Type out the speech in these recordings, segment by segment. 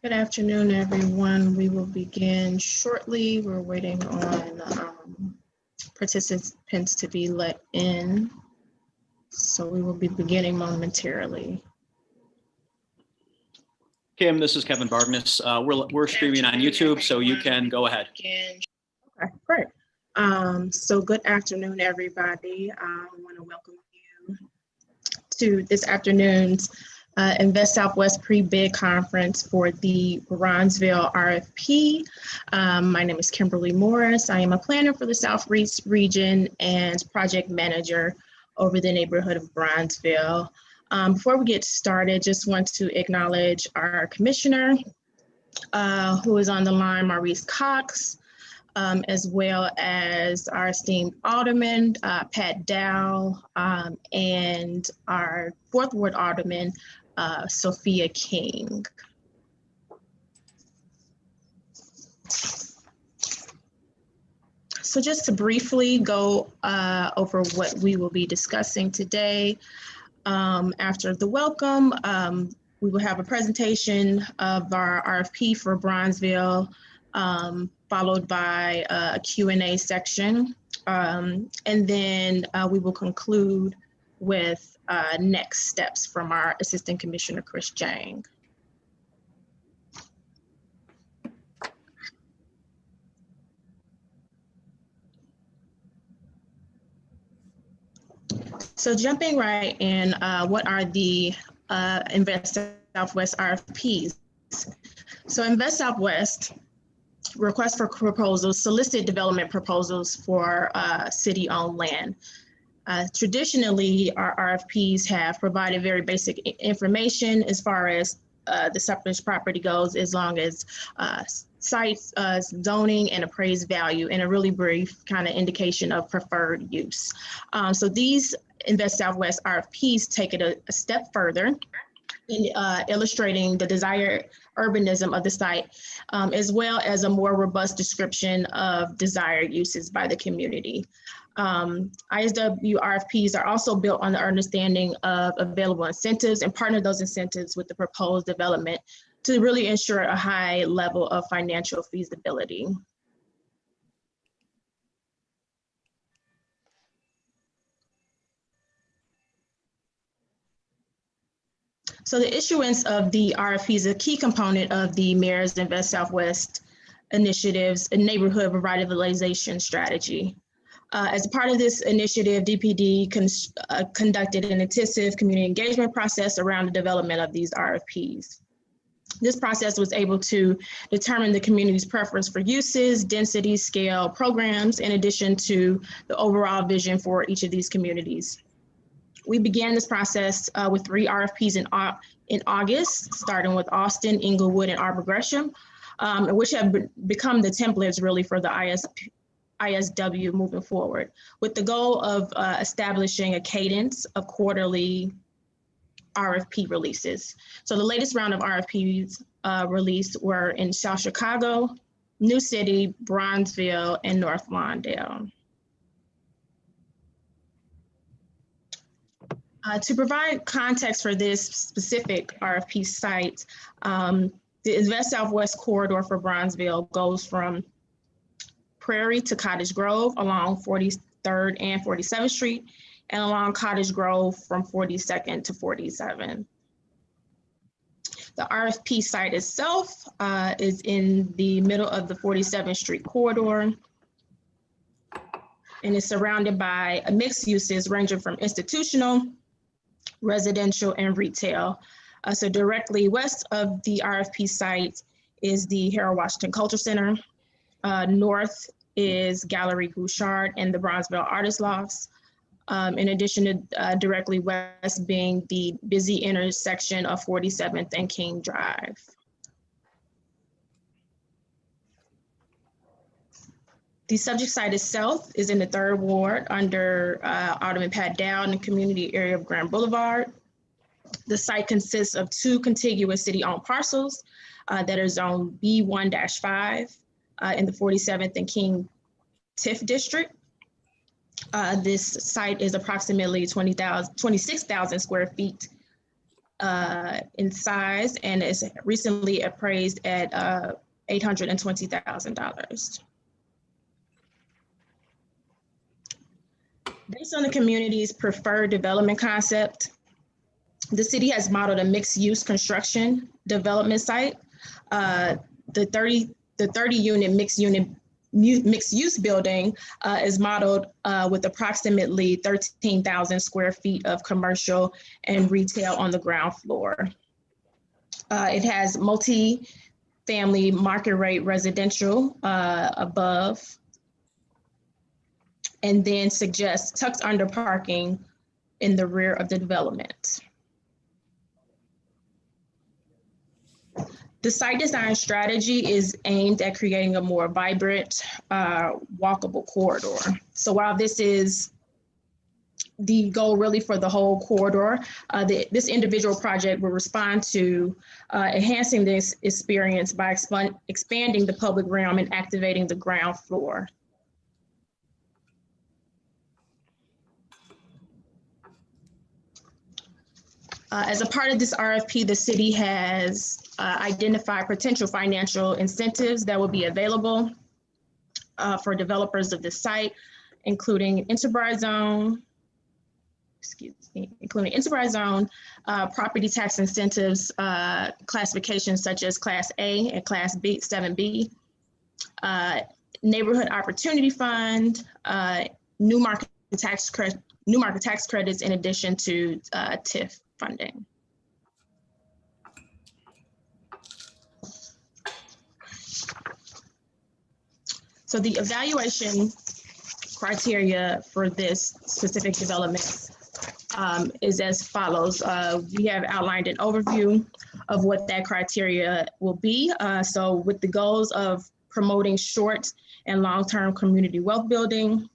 Good afternoon, everyone. We will begin shortly. We're waiting on participants to be let in. So we will be beginning momentarily. Kim, this is Kevin Bargness. We're streaming on YouTube, so you can go ahead. Okay, great. So good afternoon, everybody. I want to welcome you to this afternoon's Invest Southwest pre-bid conference for the Bronzeville RFP. My name is Kimberly Morris. I am a planner for the Southeast region and project manager over the neighborhood of Bronzeville. Before we get started, just want to acknowledge our commissioner who is on the line, Maurice Cox, as well as our esteemed alderman, Pat Dow, and our 4th Ward alderman, Sophia King. So just to briefly go over what we will be discussing today. After the welcome, we will have a presentation of our RFP for Bronzeville, followed by a Q&A section. And then we will conclude with next steps from our Assistant Commissioner, Chris Jang. So jumping right in, what are the Invest Southwest RFPs? So Invest Southwest request for proposals, solicit development proposals for city-owned land. Traditionally, our RFPs have provided very basic information as far as the subject property goes, as long as sites, zoning, and appraised value, and a really brief kind of indication of preferred use. So these Invest Southwest RFPs take it a step further in illustrating the desired urbanism of the site, as well as a more robust description of desired uses by the community. ISW RFPs are also built on the understanding of available incentives and partner those incentives with the proposed development to really ensure a high level of financial feasibility. So the issuance of the RFP is a key component of the Mayor's Invest Southwest initiatives and neighborhood revitalization strategy. As a part of this initiative, DPD conducted an intensive community engagement process around the development of these RFPs. This process was able to determine the community's preference for uses, density, scale, programs, in addition to the overall vision for each of these communities. We began this process with 3 RFPs in August, starting with Austin, Inglewood, and Arbor Gresham, which have become the templates really for the ISW moving forward, with the goal of establishing a cadence of quarterly RFP releases. So the latest round of RFPs released were in South Chicago, New City, Bronzeville, and North Lawndale. To provide context for this specific RFP site, the Invest Southwest corridor for Bronzeville goes from Prairie to Cottage Grove along 43rd and 47th Street, and along Cottage Grove from 42nd to 47th. The RFP site itself is in the middle of the 47th Street corridor, and is surrounded by mixed uses ranging from institutional, residential, and retail. So directly west of the RFP site is the Harold Washington Culture Center. North is Gallery Bouchard and the Bronzeville Artist Lofts. In addition to directly west being the busy intersection of 47th and King Drive. The subject site itself is in the 3rd Ward under Alderman Pat Dow in the community area of Grand Boulevard. The site consists of 2 contiguous city-owned parcels that are zone B1-5 in the 47th and King TIF district. This site is approximately 26,000 square feet in size and is recently appraised at $820,000. Based on the community's preferred development concept, the city has modeled a mixed-use construction development site. The 30-unit mixed-use building is modeled with approximately 13,000 square feet of commercial and retail on the ground floor. It has multi-family market rate residential above, and then suggests tucked under parking in the rear of the development. The site design strategy is aimed at creating a more vibrant, walkable corridor. So while this is the goal really for the whole corridor, this individual project will respond to enhancing this experience by expanding the public realm and activating the ground floor. As a part of this RFP, the city has identified potential financial incentives that will be available for developers of the site, including enterprise zone, property tax incentives, classifications such as Class A and Class B, 7B, Neighborhood Opportunity Fund, new market tax credits, in addition to TIF funding. So the evaluation criteria for this specific development is as follows. We have outlined an overview of what that criteria will be. So with the goals of promoting short and long-term community wealth building,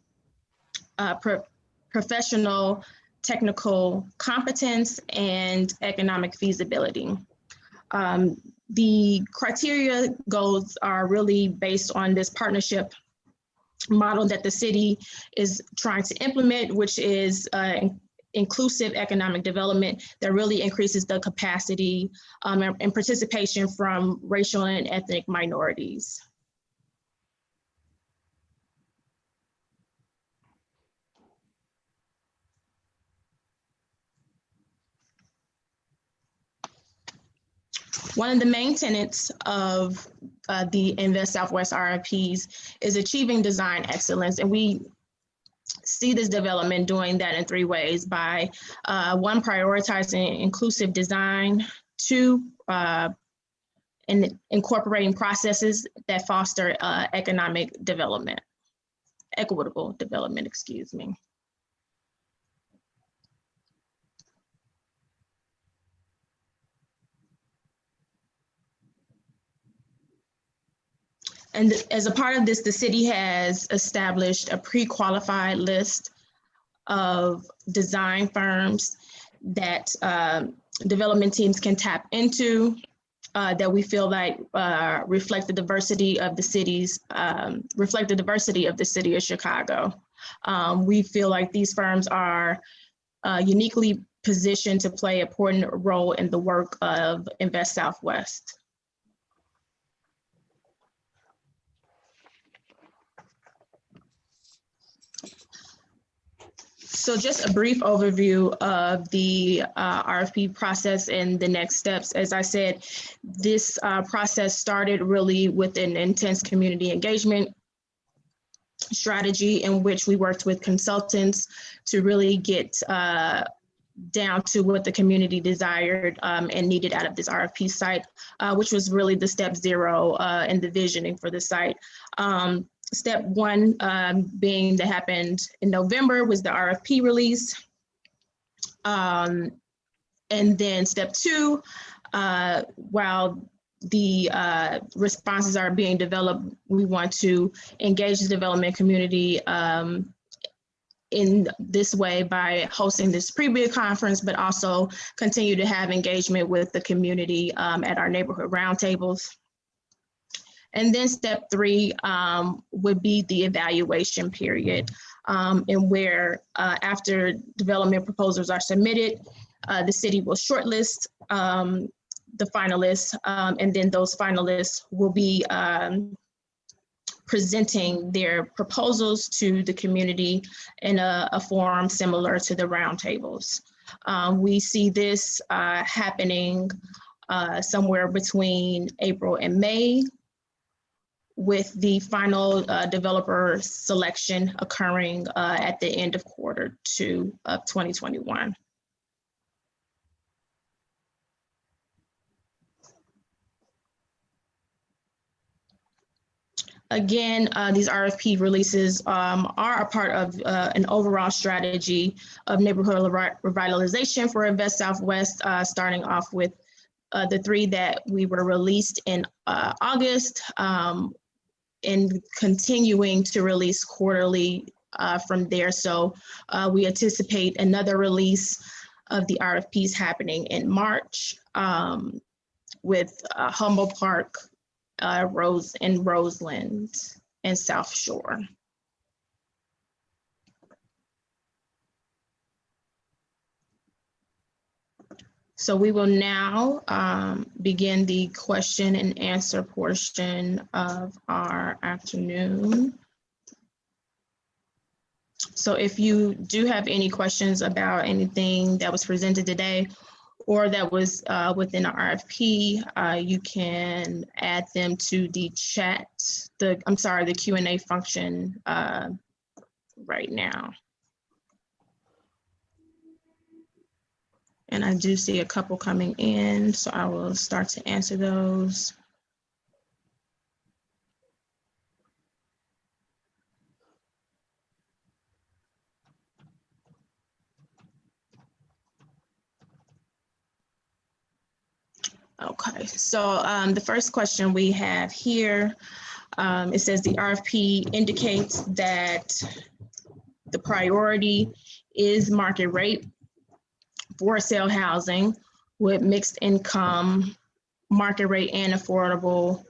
professional technical competence, and economic feasibility. The criteria goals are really based on this partnership model that the city is trying to implement, which is inclusive economic development that really increases the capacity and participation from racial and ethnic minorities. One of the main tenets of the Invest Southwest RFPs is achieving design excellence. And we see this development doing that in 3 ways: by one, prioritizing inclusive design, 2, incorporating processes that foster economic development, equitable development, excuse me. And as a part of this, the city has established a pre-qualified list of design firms that development teams can tap into that we feel like reflect the diversity of the cities, of the city of Chicago. We feel like these firms are uniquely positioned to play an important role in the work of Invest Southwest. So just a brief overview of the RFP process and the next steps. As I said, this process started really with an intense community engagement strategy in which we worked with consultants to really get down to what the community desired and needed out of this RFP site, which was really the step 0 in the visioning for the site. Step 1 being that happened in November was the RFP release. And then step 2, while the responses are being developed, we want to engage the development community in this way by hosting this pre-bid conference, but also continue to have engagement with the community at our neighborhood roundtables. And then step 3 would be the evaluation period, and where after development proposals are submitted, the city will shortlist the finalists, and then those finalists will be presenting their proposals to the community in a forum similar to the roundtables. We see this happening somewhere between April and May, with the final developer selection occurring at the end of Q2 of 2021. Again, these RFP releases are a part of an overall strategy of neighborhood revitalization for Invest Southwest, starting off with the 3 that we were released in August, and continuing to release quarterly from there. So we anticipate another release of the RFPs happening in March, with Humboldt Park, Roseland, and South Shore. So we will now begin the question and answer portion of our afternoon. So if you do have any questions about anything that was presented today, or that was within the RFP, you can add them to the chat, the Q&A function right now. And I do see a couple coming in, so I will start to answer those. Okay, so the first question we have here, it says the RFP indicates that the priority is market rate for sale housing with mixed income, market rate, and affordable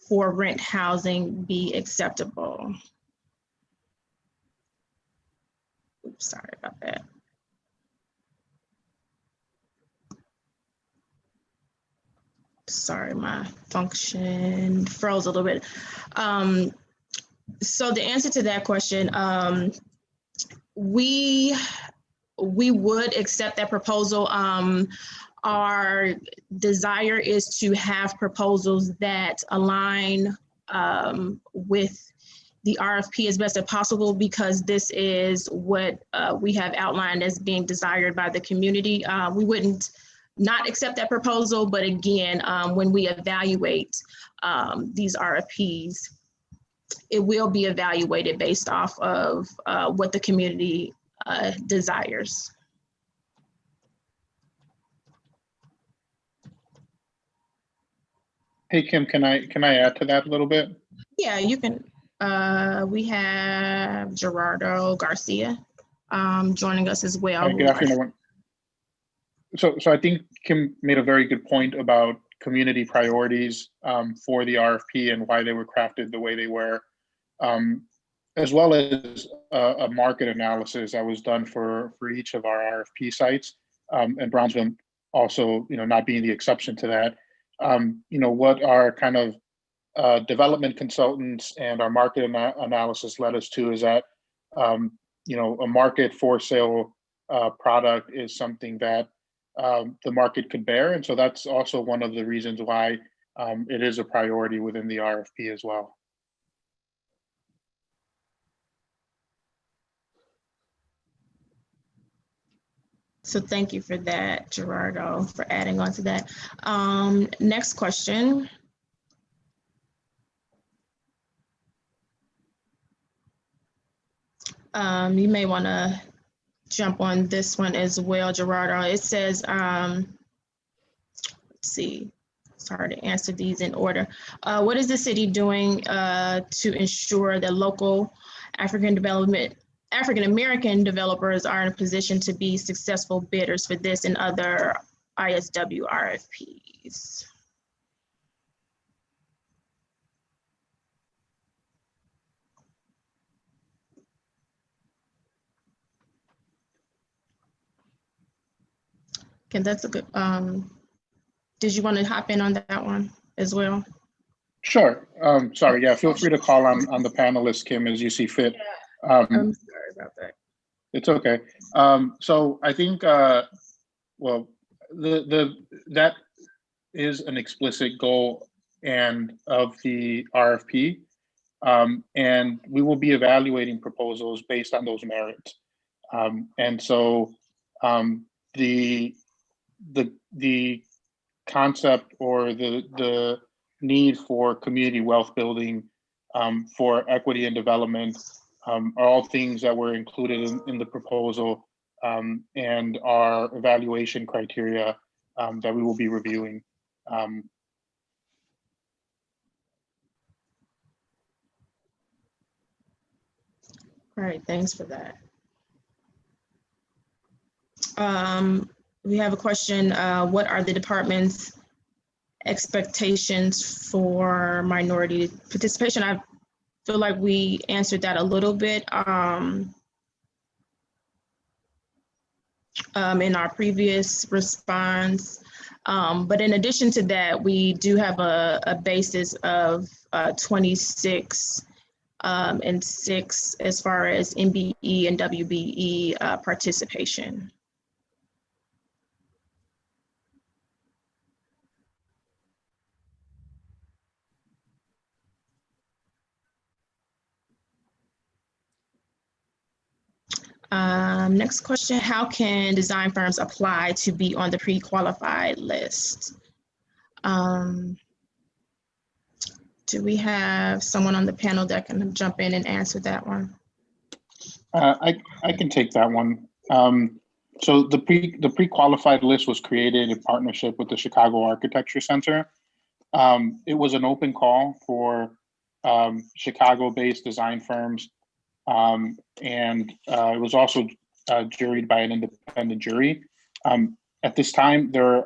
for rent housing be acceptable. Oops, sorry about that. Sorry, my function froze a little bit. So the answer to that question, we would accept that proposal. Our desire is to have proposals that align with the RFP as best as possible, because this is what we have outlined as being desired by the community. We wouldn't not accept that proposal, but again, when we evaluate these RFPs, it will be evaluated based off of what the community desires. Hey, Kim, can I add to that a little bit? Yeah, you can. We have Gerardo Garcia joining us as well. Good afternoon, everyone. So I think Kim made a very good point about community priorities for the RFP and why they were crafted the way they were, as well as a market analysis that was done for each of our RFP sites, and Bronzeville also, not being the exception to that. What our kind of development consultants and our market analysis led us to is that, a market for sale product is something that the market could bear. And so that's also one of the reasons why it is a priority within the RFP as well. So thank you for that, Gerardo, for adding on to that. Next question. You may want to jump on this one as well, Gerardo. It says, let's see, it's hard to answer these in order. What is the city doing to ensure that local African-American developers are in a position to be successful bidders for this and other ISW RFPs? Okay, that's a good, did you want to hop in on that one as well? Sure. Sorry. Yeah. Feel free to call on the panelists, Kim, as you see fit. I'm sorry about that. It's okay. So I think, well, that is an explicit goal and of the RFP, and we will be evaluating proposals based on those merits. And so the concept or the need for community wealth building for equity and development are all things that were included in the proposal and our evaluation criteria that we will be reviewing. All right, thanks for that. We have a question. What are the department's expectations for minority participation? I feel like we answered that a little bit in our previous response. But in addition to that, we do have a basis of 26 and 6 as far as MBE and WBE participation. Next question, how can design firms apply to be on the pre-qualified list? Do we have someone on the panel that can jump in and answer that one? I can take that one. So the pre-qualified list was created in partnership with the Chicago Architecture Center. It was an open call for Chicago-based design firms, and it was also juried by an independent jury. At this time, there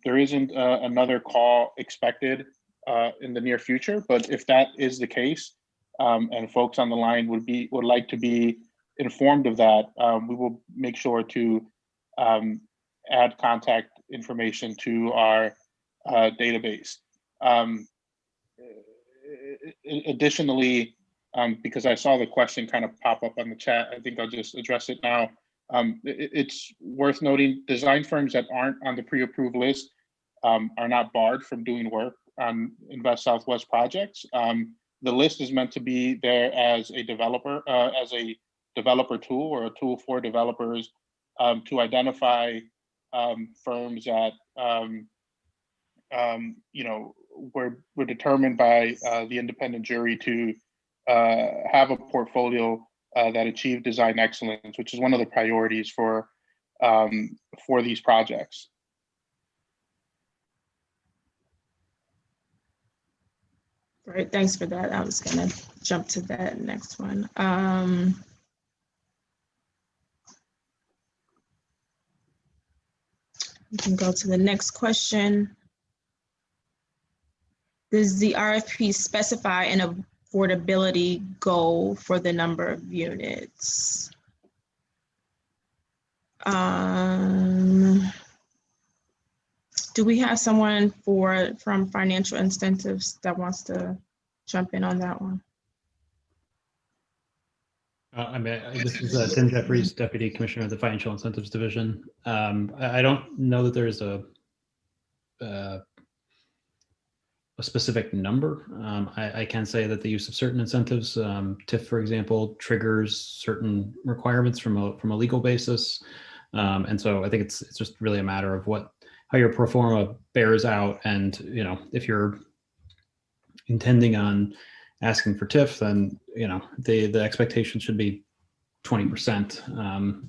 isn't another call expected in the near future, but if that is the case, and folks on the line would like to be informed of that, we will make sure to add contact information to our database. Additionally, because I saw the question kind of pop up on the chat, I think I'll just address it now. It's worth noting design firms that aren't on the pre-approved list are not barred from doing work on Invest Southwest projects. The list is meant to be there as a developer tool or a tool for developers to identify firms that were determined by the independent jury to have a portfolio that achieved design excellence, which is one of the priorities for these projects. Great, thanks for that. I was gonna jump to that next one. We can go to the next question. Does the RFP specify an affordability goal for the number of units? Do we have someone from financial incentives that wants to jump in on that one? This is Tim Jeffries, Deputy Commissioner of the Financial Incentives Division. I don't know that there's a specific number. I can say that the use of certain incentives, TIF, for example, triggers certain requirements from a legal basis. And so I think it's just really a matter of how your pro forma bears out. And, if you're intending on asking for TIF, then, the expectation should be 20%.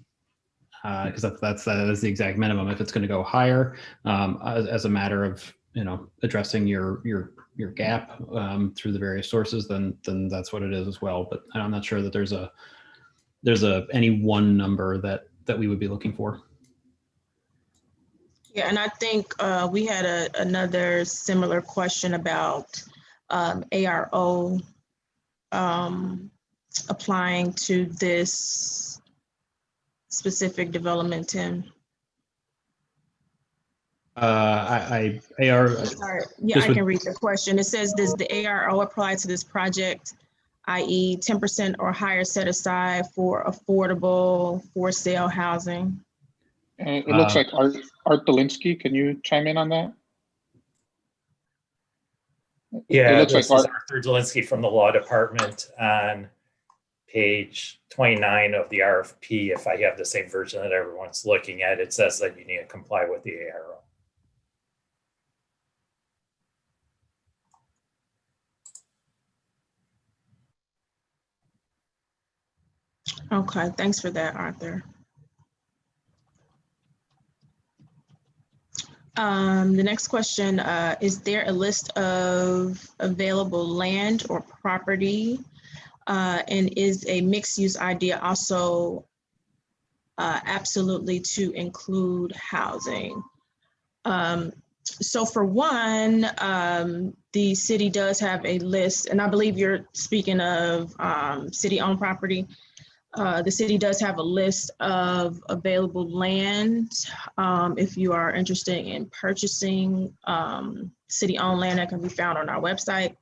Because that is the exact minimum. If it's going to go higher, as a matter of addressing your gap through the various sources, then that's what it is as well. But I'm not sure that there's any one number that we would be looking for. Yeah, and I think we had another similar question about ARO applying to this specific development, Tim. AR. Sorry. Yeah, Just I with- can read the question. It says, does the ARO apply to this project, i.e. 10% or higher set aside for affordable for sale housing? It looks like Art Dolinsky. Can you chime in on that? Yeah, it looks this like is Arthur Dolinsky from the Law Department on page 29 of the RFP. If I have the same version that everyone's looking at, it says that you need to comply with the ARO. Okay, thanks for that, Arthur. The next question, is there a list of available land or property? And is a mixed use idea also absolutely to include housing? So for one, the city does have a list, and I believe you're speaking of city-owned property. The city does have a list of available land. If you are interested in purchasing city-owned land, that can be found on our website.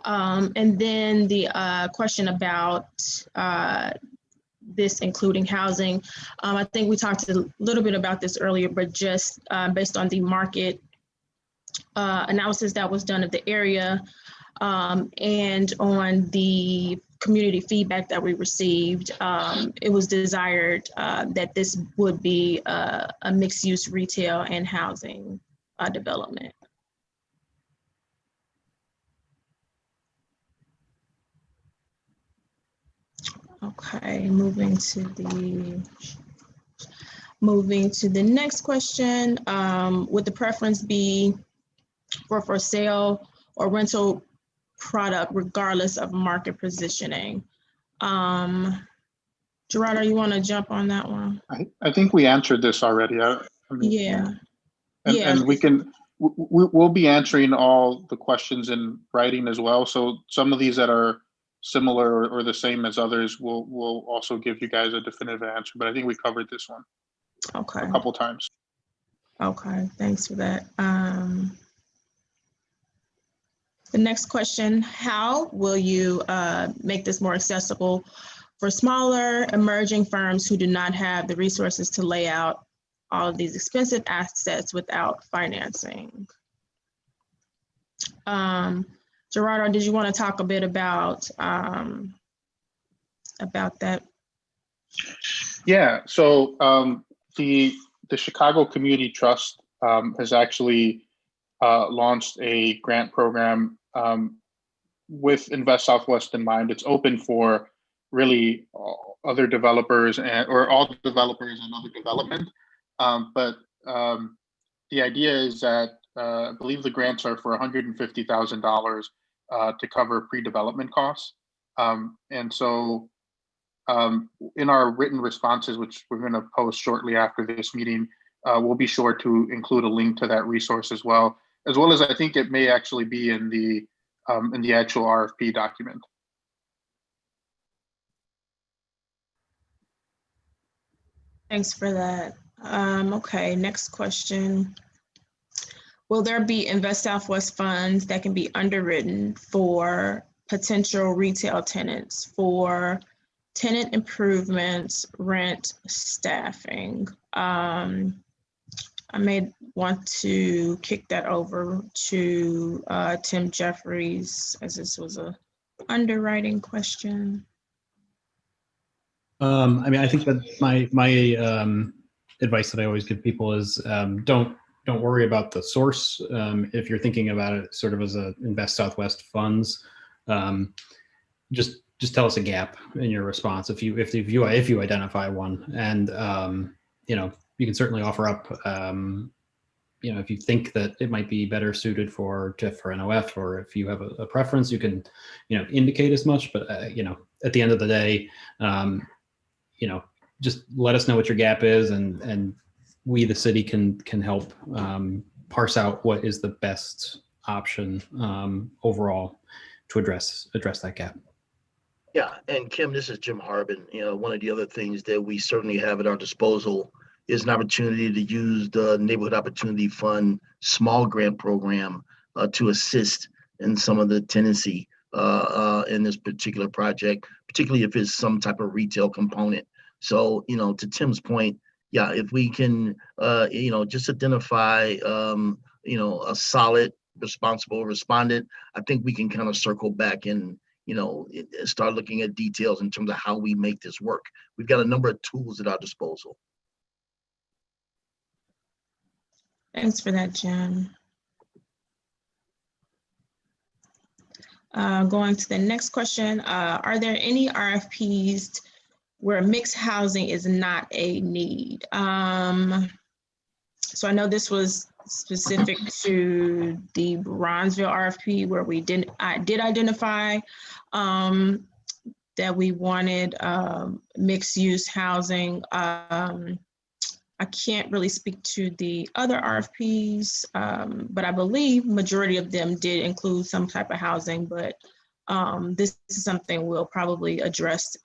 And then the question about this including housing. I think we talked a little bit about this earlier, but just based on the market analysis that was done of the area and on the community feedback that we received, it was desired that this would be a mixed use retail and housing development. Okay, moving to the next question. Would the preference be for sale or rental product regardless of market positioning? Gerardo, you want to jump on that one? I think we answered this already. I mean, Yeah. And we'll be answering all the questions in writing as well. So some of these that are similar or the same as others, we'll also give you guys a definitive answer. But I think we covered this one a couple times. Okay, thanks for that. The next question, how will you make this more accessible for smaller emerging firms who do not have the resources to lay out all of these expensive assets without financing? Gerardo, did you want to talk a bit about that? Yeah, so the Chicago Community Trust has actually launched a grant program with Invest Southwest in mind. It's open for really other developers or all developers and other development. But the idea is that I believe the grants are for $150,000 to cover pre-development costs. And so in our written responses, which we're going to post shortly after this meeting, we'll be sure to include a link to that resource as well as I think it may actually be in the actual RFP document. Thanks for that. Okay, next question. Will there be Invest Southwest funds that can be underwritten for potential retail tenants for tenant improvements, rent, staffing? I may want to kick that over to Tim Jeffries, as this was a underwriting question. I mean, I think that my advice that I always give people is don't worry about the source. If you're thinking about it sort of as a Invest Southwest funds, just tell us a gap in your response if you identify one, and you can certainly offer up. If you think that it might be better suited for TIF or NOF, or if you have a preference, you can indicate as much. But at the end of the day, just let us know what your gap is, and we, the city, can help parse out what is the best option overall to address that gap. Yeah, and Kim, this is Jim Harbin. One of the other things that we certainly have at our disposal is an opportunity to use the Neighborhood Opportunity Fund small grant program to assist in some of the tenancy in this particular project, particularly if it's some type of retail component. So, to Tim's point, yeah, if we can, just identify, a solid, responsible respondent, I think we can kind of circle back and, start looking at details in terms of how we make this work. We've got a number of tools at our disposal. Thanks for that, Jim. Going to the next question, are there any RFPs where mixed housing is not a need? So I know this was specific to the Bronzeville RFP where I did identify that we wanted mixed use housing. I can't really speak to the other RFPs, but I believe majority of them did include some type of housing, but this is something we'll probably address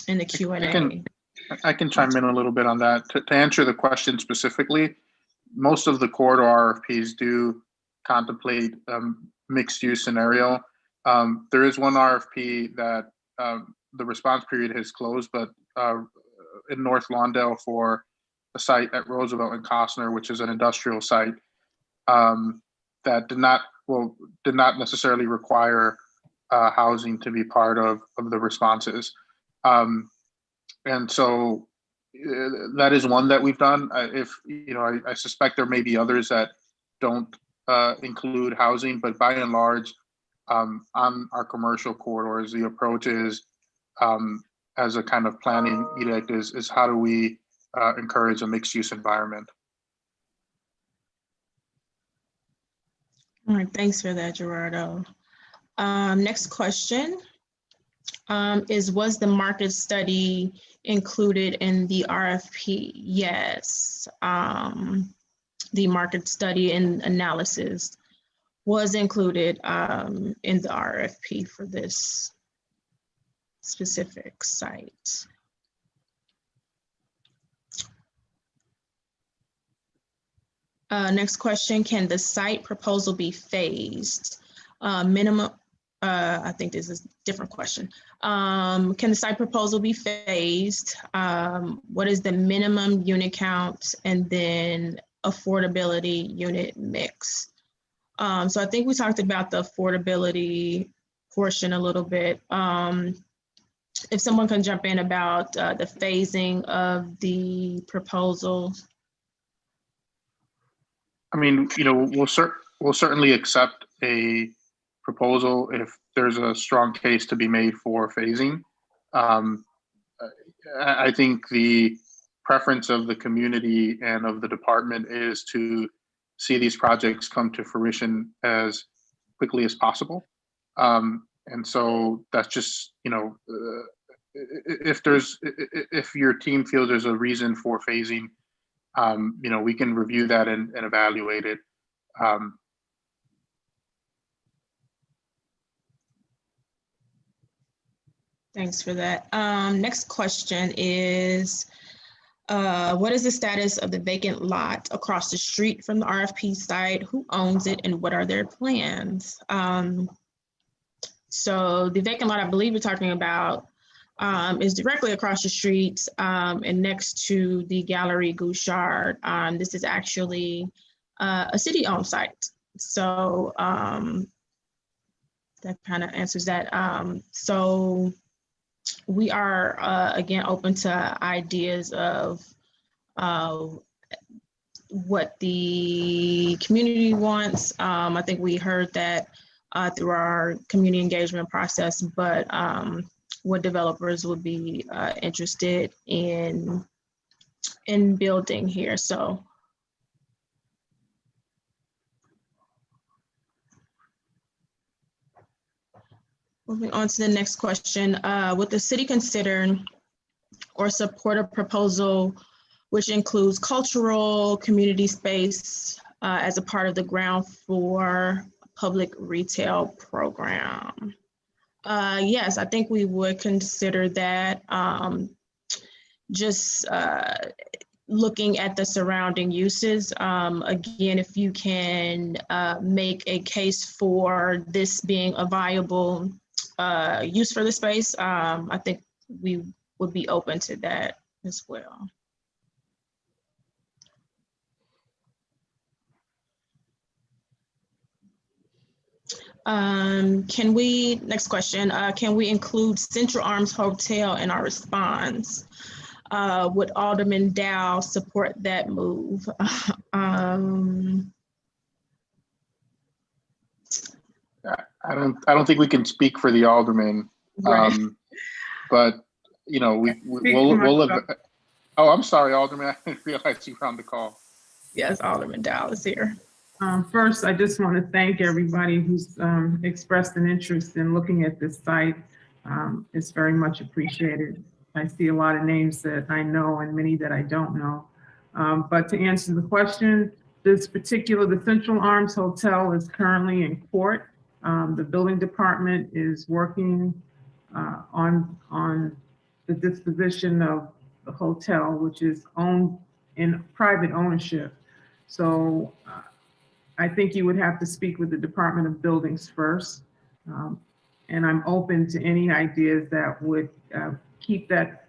in the Q&A. I can chime in a little bit on that. To answer the question specifically, most of the corridor RFPs do contemplate mixed use scenario. There is one RFP that the response period has closed, but in North Lawndale for a site at Roosevelt and Costner, which is an industrial site, that did not necessarily require housing to be part of the responses. And so that is one that we've done. I suspect there may be others that don't include housing, but by and large, on our commercial corridors, the approach is, as a kind of planning edict, is how do we encourage a mixed use environment? All right, thanks for that, Gerardo. Next question is, was the market study included in the RFP? Yes, the market study and analysis was included in the RFP for this specific site. Next question, can the site proposal be phased? Minimum, I think this is a different question. Can the site proposal be phased? What is the minimum unit count and then affordability unit mix? So I think we talked about the affordability portion a little bit. If someone can jump in about the phasing of the proposal. I mean, we'll certainly accept a proposal if there's a strong case to be made for phasing. I think the preference of the community and of the department is to see these projects come to fruition as quickly as possible. And so that's just, if your team feels there's a reason for phasing, we can review that and evaluate it. Thanks for that. Next question is, what is the status of the vacant lot across the street from the RFP site? Who owns it and what are their plans? So the vacant lot I believe we're talking about is directly across the street and next to the Gallery Gouchard. This is actually a city-owned site. So that kind of answers that. So we are, again, open to ideas of what the community wants. I think we heard that through our community engagement process, but what developers would be interested in building here. So moving on to the next question, would the city consider or support a proposal which includes cultural community space as a part of the ground floor public retail program? Yes, I think we would consider that. looking at the surrounding uses. Again, if you can make a case for this being a viable use for the space, I think we would be open to that as well. Next question, can we include Central Arms Hotel in our response? Would Alderman Dow support that move? I don't think we can speak for the alderman, Right. but you know, we'll oh, I'm sorry, Alderman. I didn't realize you were on the call. Yes, Alderman Dow is here. First, I just want to thank everybody who's expressed an interest in looking at this site. It's very much appreciated. I see a lot of names that I know and many that I don't know. But to answer the question, the Central Arms Hotel is currently in court. The building department is working on the disposition of the hotel, which is owned in private ownership. So I think you would have to speak with the Department of Buildings first. And I'm open to any ideas that would keep that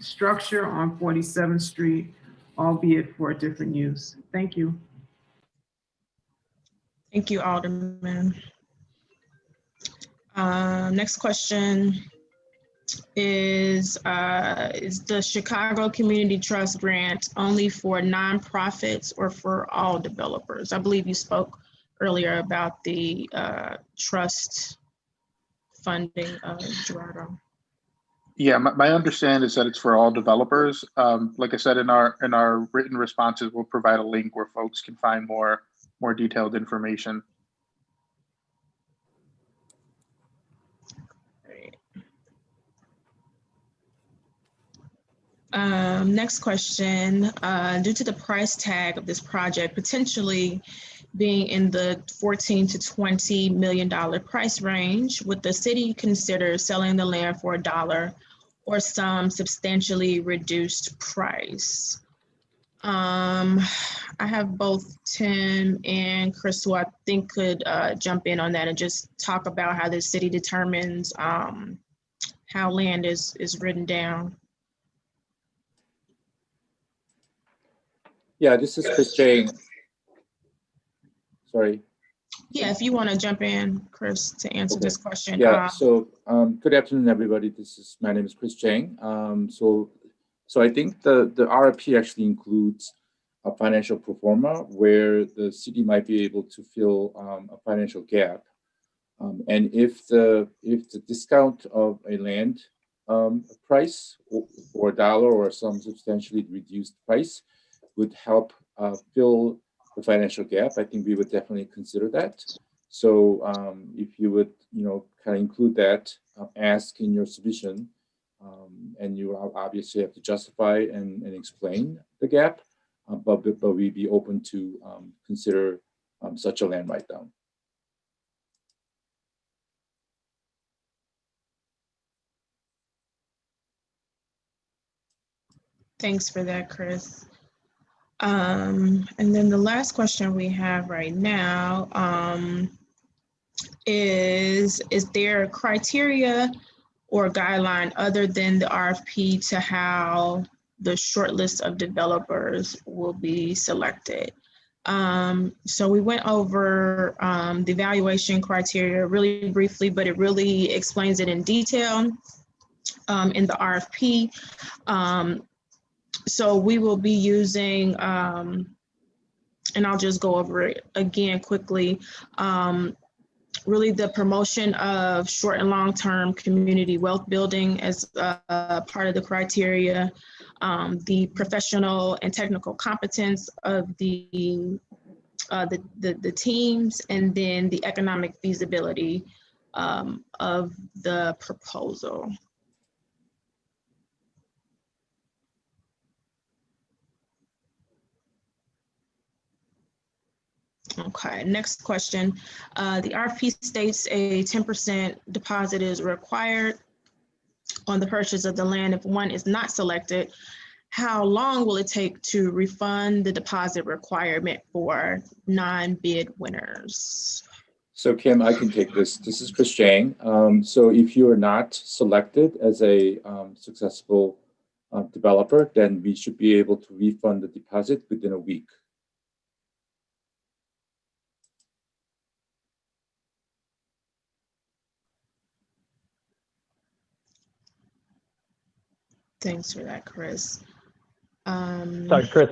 structure on 47th Street, albeit for a different use. Thank you. Thank you, Alderman. Next question is the Chicago Community Trust grant only for nonprofits or for all developers? I believe you spoke earlier about the trust funding, Gerardo. Yeah, my understanding is that it's for all developers. Like I said, in our written responses, we'll provide a link where folks can find more detailed information. Next question, due to the price tag of this project potentially being in the $14 to $20 million price range, would the city consider selling the land for $1 or some substantially reduced price? I have both Tim and Chris, who I think could jump in on that and just talk about how the city determines how land is written down. Yeah, this is Chris Jang. Sorry. Yeah, if you want to jump in, Chris, to answer this question. Yeah, so good afternoon, everybody. My name is Chris Jang. So I think the RFP actually includes a financial pro forma where the city might be able to fill a financial gap. And if the discount of a land price for $1 or some substantially reduced price would help fill the financial gap, I think we would definitely consider that. So if you would, kind of include that ask in your submission, and you obviously have to justify and explain the gap, but we'd be open to consider such a land write-down. Thanks for that, Chris. And then the last question we have right now is there a criteria or guideline other than the RFP to how the short list of developers will be selected? So we went over the evaluation criteria really briefly, but it really explains it in detail in the RFP. So we will be using, and I'll just go over it again quickly, really the promotion of short and long-term community wealth building as part of the criteria, the professional and technical competence of the teams, and then the economic feasibility of the proposal. Okay, next question. The RFP states a 10% deposit is required on the purchase of the land if one is not selected. how long will it take to refund the deposit requirement for non-bid winners? So Kim, I can take this. This is Chris Chang. So if you are not selected as a successful developer, then we should be able to refund the deposit within a week. Thanks for that, Chris. Sorry, Chris,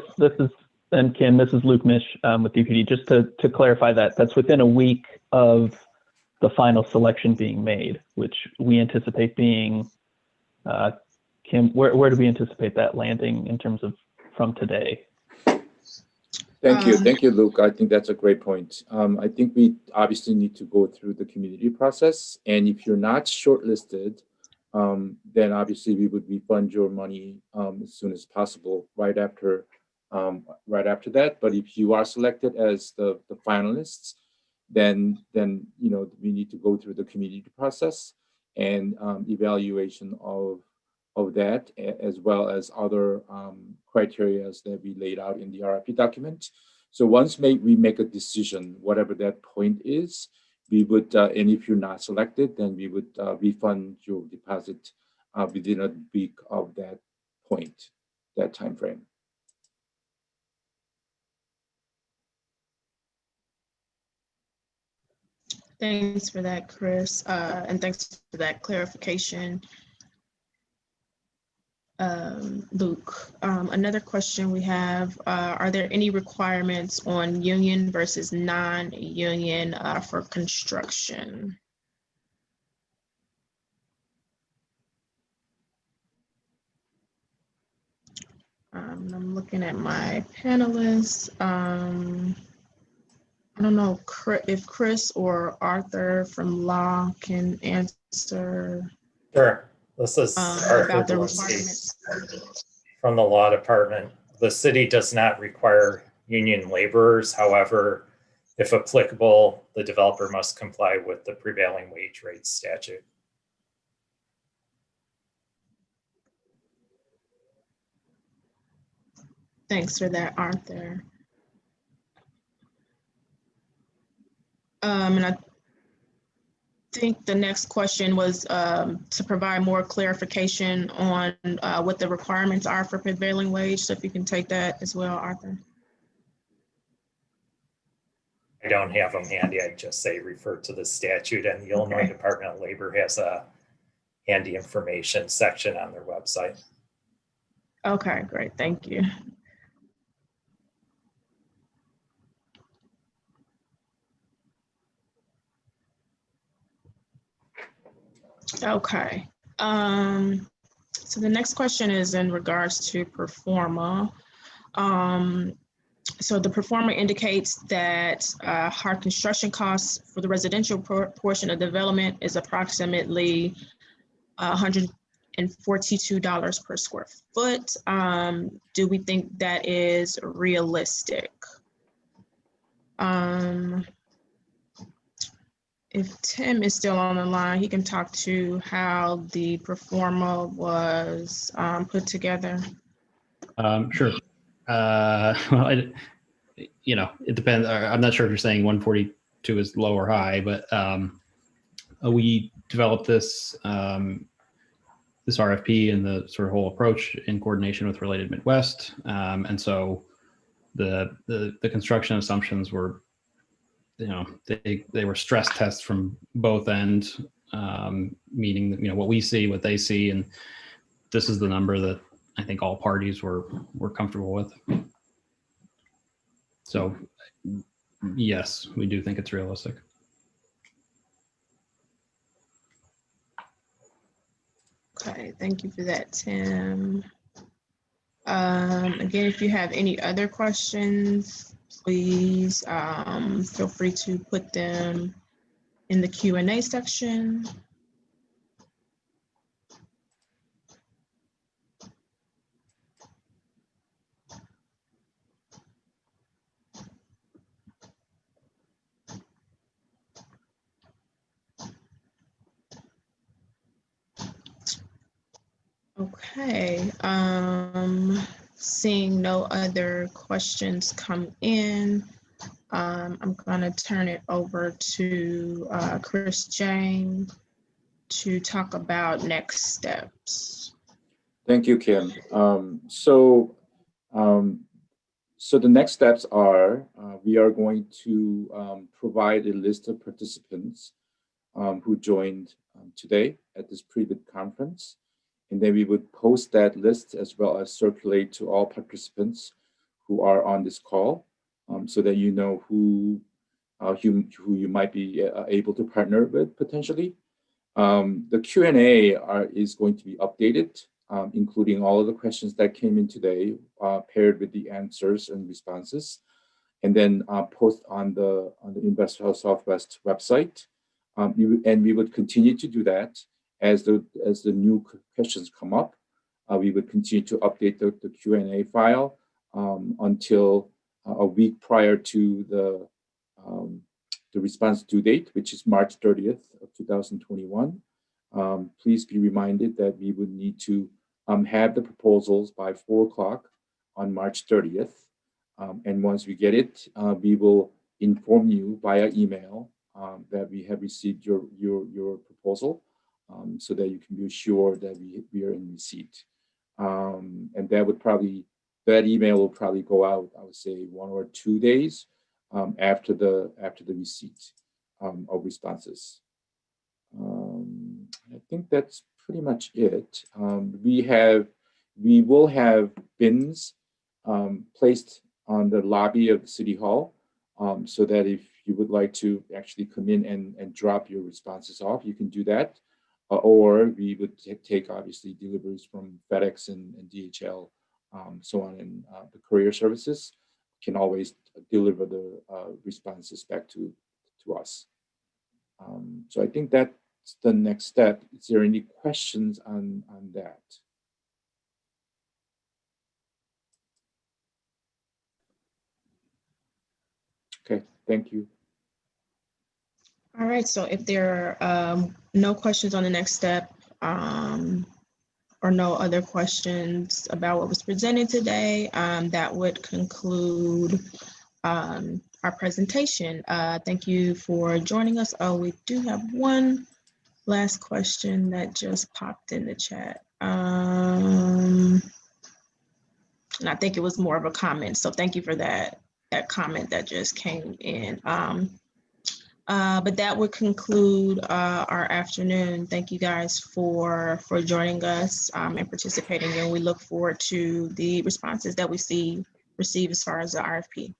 and Kim, this is Luke Mish with DPD. Just to clarify that's within a week of the final selection being made, which we anticipate being, Kim, where do we anticipate that landing in terms of from today? Thank you, Luke. I think that's a great point. I think we obviously need to go through the community process, and if you're not shortlisted, then obviously we would refund your money as soon as possible, right after that. But if you are selected as the finalists, then we need to go through the community process and evaluation of that, as well as other criteria that we laid out in the RFP document. So once we make a decision, whatever that point is, we would, and if you're not selected, then we would refund your deposit within a week of that point, that time frame. Thanks for that, Chris, and thanks for that clarification, Luke. Another question we have, are there any requirements on union versus non-union for construction? I'm looking at my panelists. I don't know if Chris or Arthur from law can answer. Sure. This is Arthur about the Delancey requirements from the law department. The city does not require union laborers. However, if applicable, the developer must comply with the prevailing wage rate statute. Thanks for that, Arthur. And I think the next question was to provide more clarification on what the requirements are for prevailing wage. So if you can take that as well, Arthur. I don't have them handy. I just say refer to the statute, and the Illinois Department of Labor has a handy information section on their website. Okay, great. Thank you. Okay. So the next question is in regards to performa. So the performa indicates that hard construction costs for the residential portion of development is approximately $142 per square foot. Do we think that is realistic? If Tim is still on the line, he can talk to how the performa was put together. Sure. Well, it depends. I'm not sure if you're saying 142 is low or high, but we developed this this RFP and the sort of whole approach in coordination with Related Midwest, and so the construction assumptions were, they were stress tests from both ends, meaning what we see, what they see, and this is the number that I think all parties were comfortable with. So yes, we do think it's realistic. Okay, thank you for that, Tim. Again, if you have any other questions, please feel free to put them in the Q&A section. Okay, seeing no other questions come in, I'm gonna turn it over to Chris Jang to talk about next steps. Thank you, Kim. So the next steps are we are going to provide a list of participants who joined today at this pre-bid conference. And then we would post that list as well as circulate to all participants who are on this call so that you know who you might be able to partner with potentially. The Q&A is going to be updated, including all of the questions that came in today, paired with the answers and responses, and then post on the Investor Southwest website. And we would continue to do that as the new questions come up. We would continue to update the Q&A file until a week prior to the response due date, which is March 30th of 2021. Please be reminded that we would need to have the proposals by 4 o'clock on March 30th. And once we get it, we will inform you via email that we have received your proposal so that you can be sure that we are in receipt. And that email will probably go out, I would say 1 or 2 days after the receipt of responses. I think that's pretty much it. We will have bins placed on the lobby of the City Hall so that if you would like to actually come in and drop your responses off, you can do that. Or we would take obviously deliveries from FedEx and DHL, so on, and the courier services can always deliver the responses back to us. So I think that's the next step. Is there any questions on that? Okay, thank you. All right, so if there are no questions on the next step or no other questions about what was presented today, that would conclude our presentation. Thank you for joining us. Oh, we do have one last question that just popped in the chat. And I think it was more of a comment, so thank you for that comment that just came in. But that would conclude our afternoon. Thank you guys for joining us and participating, and we look forward to the responses that we receive as far as the RFP.